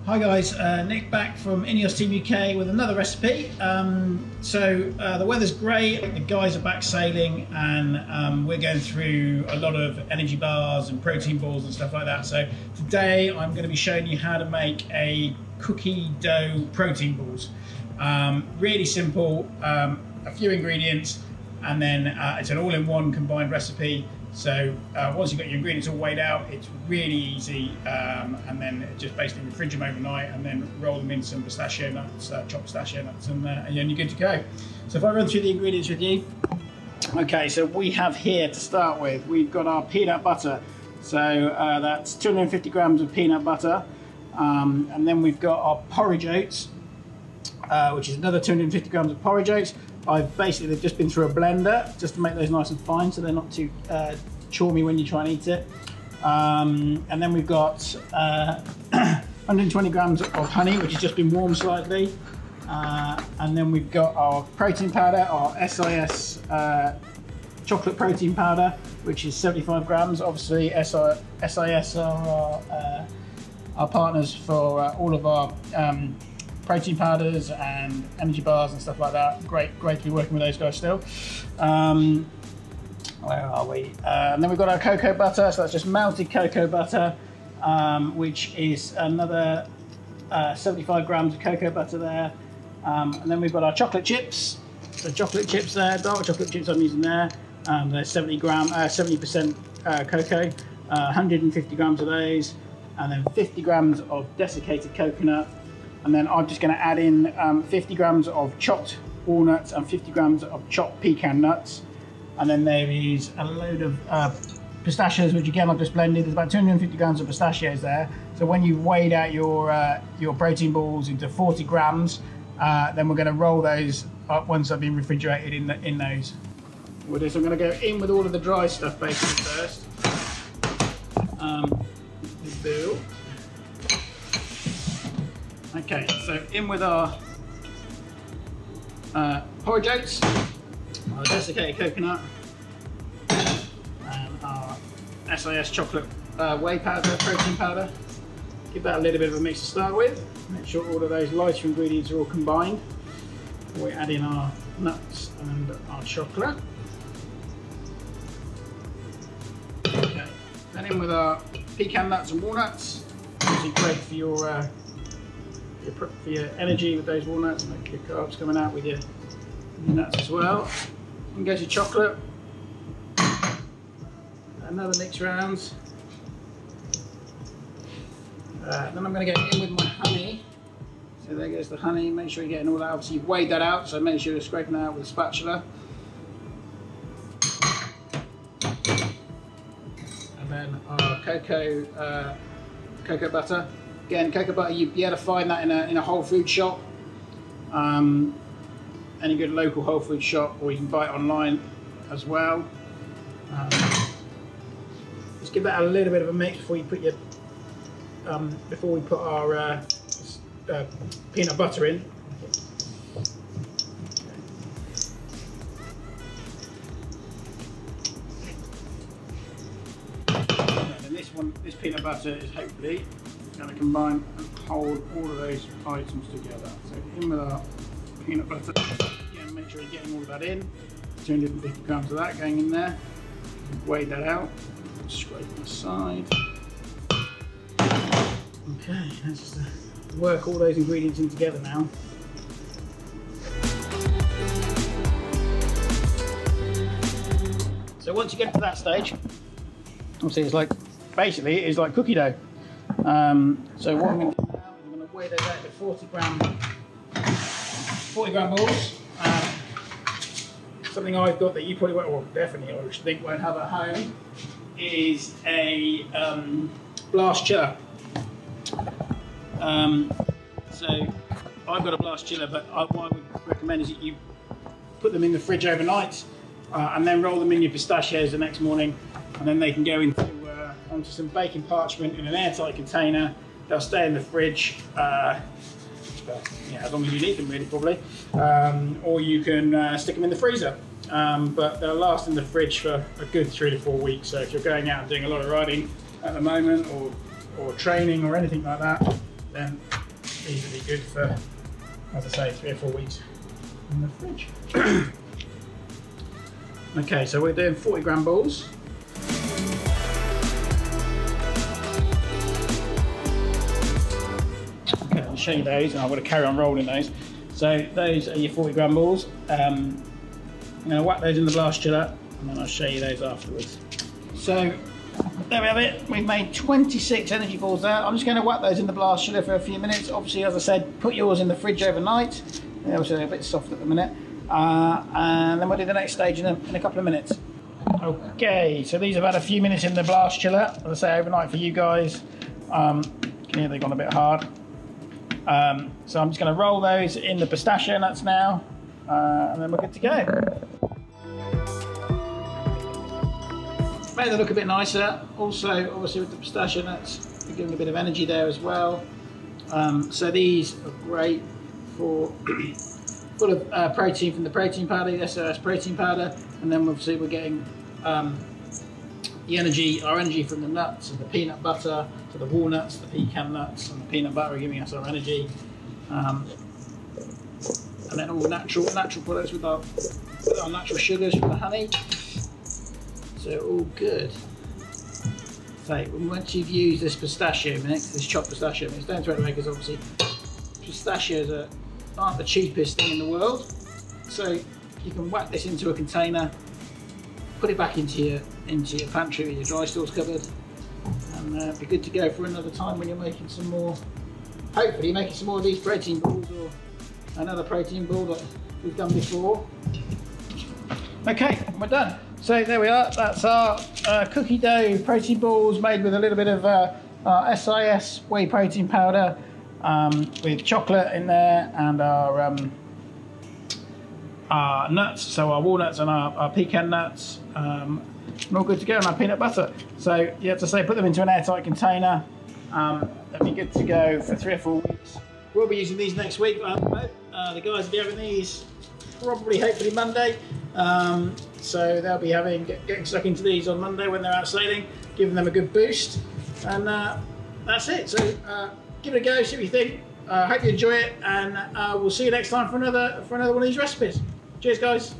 Hi guys, Nick back from INEOS Team UK with another recipe. The weather's great, the guys are back sailing, and we're going through a lot of energy bars and protein balls and stuff like that. So today I'm going to be showing you how to make a cookie dough protein balls. Really simple, a few ingredients, and then it's an all-in-one combined recipe. So once you've got your ingredients all weighed out, it's really easy, and then just basically fridge them overnight and then roll them in some pistachio nuts, chopped pistachio nuts, and you're good to go. So if I run through the ingredients with you. Okay, so we have here to start with, we've got our peanut butter. So that's 250 grams of peanut butter, and then we've got our porridge oats, which is another 250 grams of porridge oats. They've just been through a blender just to make those nice and fine so they're not too chormy when you try and eat it. And then we've got 120 grams of honey, which has just been warmed slightly. And then we've got our protein powder, our SiS chocolate protein powder, which is 75 grams. Obviously, SiS are our partners for all of our protein powders and energy bars and stuff like that. Great to be working with those guys still. Where are we? And then we've got our cocoa butter, so that's just melted cocoa butter, which is another 75 grams of cocoa butter there. And then we've got our chocolate chips. So chocolate chips there, dark chocolate chips I'm using there. They're 70% cocoa, 150 grams of those, and then 50 grams of desiccated coconut. And then I'm just going to add in 50 grams of chopped walnuts and 50 grams of chopped pecan nuts. And then there is a load of pistachios, which again I've just blended. There's about 250 grams of pistachios there. So when you've weighed out your protein balls into 40 grams, then we're going to roll those up once they've been refrigerated in those. With this, I'm going to go in with all of the dry stuff basically first. Okay, so in with our porridge oats, our desiccated coconut, and our SiS chocolate whey powder, protein powder. Give that a little bit of a mix to start with. Make sure all of those lighter ingredients are all combined. We add in our nuts and our chocolate. Okay, then in with our pecan nuts and walnuts. Obviously great for your energy with those walnuts, and your carbs coming out with your nuts as well. And goes your chocolate. Another mix round. Then I'm going to go in with my honey. So there goes the honey. Make sure you're getting all that. Obviously you've weighed that out, so make sure you're scraping that out with a spatula. And then our cocoa butter. Again, cocoa butter, you'd be able to find that in a whole food shop, any good local whole food shop, or you can buy it online as well. Just give that a little bit of a mix before you put your before we put our peanut butter in. And this peanut butter is hopefully going to combine and hold all of those items together. So in with our peanut butter. Again, make sure you're getting all of that in. 250 grams of that going in there. Weigh that out. Scrape on the side. Okay, let's just work all those ingredients in together now. So once you get to that stage, obviously it's like cookie dough. So what I'm going to do now is I'm going to weigh those out to 40 gram balls. Something I've got that you probably won't, well definitely I should think won't have at home, is a blast chiller. So I've got a blast chiller, but what I would recommend is that you put them in the fridge overnight and then roll them in your pistachios the next morning, and then they can go onto some baking parchment in an airtight container. They'll stay in the fridge, as long as you need them really probably, or you can stick them in the freezer, but they'll last in the fridge for a good 3 to 4 weeks. So if you're going out and doing a lot of riding at the moment, or training or anything like that, then good for, as I say, 3 or 4 weeks in the fridge. Okay, so we're doing 40 gram balls. Okay, I'll show you those, and I'm going to carry on rolling those. So those are your 40 gram balls. I'm going to whack those in the blast chiller, and then I'll show you those afterwards. So there we have it. We've made 26 energy balls there. I'm just going to whack those in the blast chiller for a few minutes. Obviously, as I said, put yours in the fridge overnight. They're obviously a bit soft at the minute. And then we'll do the next stage in a couple of minutes. Okay, so these have had a few minutes in the blast chiller. As I say, overnight for you guys. You can hear they've gone a bit hard. So I'm just going to roll those in the pistachio nuts now, and then we're good to go. Made them look a bit nicer. Also, obviously with the pistachio nuts, we're giving a bit of energy there as well. So these are great for full of protein from the protein powder, the SiS protein powder, and then obviously we're getting the energy, our energy from the nuts and the peanut butter, so the walnuts, the pecan nuts, and the peanut butter are giving us our energy, and then all natural products with our natural sugars from the honey. So all good. So once you've used this pistachio mix, this chopped pistachio mix, don't throw it away because obviously pistachios aren't the cheapest thing in the world. So you can whack this into a container, put it back into your pantry with your dry stores covered, and be good to go for another time when you're making some more. Hopefully you're making some more of these protein balls or another protein ball that we've done before. Okay, we're done. So there we are. That's our cookie dough protein balls made with a little bit of SiS whey protein powder, with chocolate in there, and our nuts, so our walnuts and our pecan nuts, and all good to go, and our peanut butter. So you have to say, put them into an airtight container. They'll be good to go for 3 or 4 weeks. We'll be using these next week. The guys will be having these probably, hopefully Monday. So they'll be getting stuck into these on Monday when they're out sailing, giving them a good boost, and that's it. So give it a go, see what you think. Hope you enjoy it, and we'll see you next time for another one of these recipes. Cheers, guys.